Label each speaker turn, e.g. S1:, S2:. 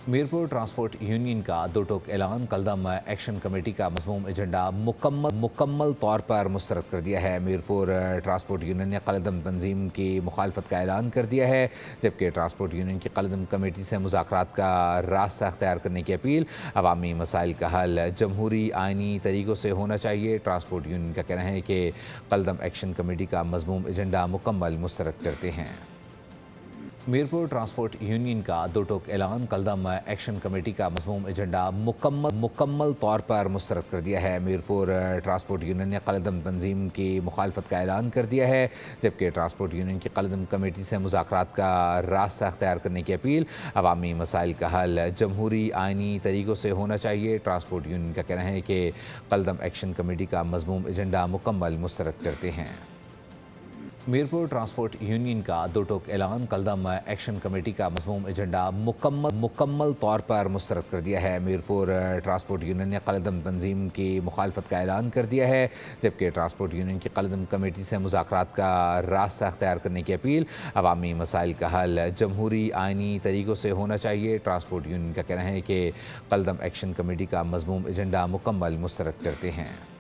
S1: Mirpur transport union کا دو ٹوک اعلان کلدم ایکشن کمیٹی کا مضموم ایجنڈا مکمل طور پر مسترد کر دیا ہے۔ میرپور ٹرانسپورٹ یونین نے قلدم تنظیم کی مخالفت کا اعلان کر دیا ہے، جبکہ ٹرانسپورٹ یونین کی قلدم کمیٹی سے مذاکرات کا راستہ اختیار کرنے کی اپیل۔ عوامی مسائل کا حل جمہوری آئینی طریقوں سے ہونا چاہیے۔ ٹرانسپورٹ یونین کا کہنا ہے کہ قلدم ایکشن کمیٹی کا مضموم ایجنڈا مکمل مسترد کرتے ہیں۔ میرپور ٹرانسپورٹ یونین کا دو ٹوک اعلان کلدم ایکشن کمیٹی کا مضموم ایجنڈا مکمل طور پر مسترد کر دیا ہے۔ میرپور ٹرانسپورٹ یونین نے قلدم تنظیم کی مخالفت کا اعلان کر دیا ہے، جبکہ ٹرانسپورٹ یونین کی قلدم کمیٹی سے مذاکرات کا راستہ اختیار کرنے کی اپیل۔ عوامی مسائل کا حل جمہوری آئینی طریقوں سے ہونا چاہیے۔ ٹرانسپورٹ یونین کا کہنا ہے کہ قلدم ایکشن کمیٹی کا مضموم ایجنڈا مکمل مسترد کرتے ہیں۔ میرپور ٹرانسپورٹ یونین کا دو ٹوک اعلان کلدم ایکشن کمیٹی کا مضموم ایجنڈا مکمل طور پر مسترد کر دیا ہے۔ میرپور ٹرانسپورٹ یونین نے قلدم تنظیم کی مخالفت کا اعلان کر دیا ہے، جبکہ ٹرانسپورٹ یونین کی قلدم کمیٹی سے مذاکرات کا راستہ اختیار کرنے کی اپیل۔ عوامی مسائل کا حل جمہوری آئینی طریقوں سے ہونا چاہیے۔ ٹرانسپورٹ یونین کا کہنا ہے کہ میرپور ٹرانسپورٹ یونین کا دو ٹوک اعلان کلدم ایکشن کمیٹی کا مضموم ایجنڈا مکمل طور پر مسترد کر دیا ہے۔ میرپور ٹرانسپورٹ یونین نے قلدم تنظیم کی مخالفت کا اعلان کر دیا ہے، جبکہ ٹرانسپورٹ یونین کی قلدم کمیٹی سے مذاکرات کا راستہ اختیار کرنے کی اپیل۔ عوامی مسائل کا حل جمہوری آئینی طریقوں سے ہونا چاہیے۔ ٹرانسپورٹ یونین کا کہنا ہے کہ قلدم ایکشن کمیٹی کا مضموم ایجنڈا مکمل مسترد کرتے ہیں۔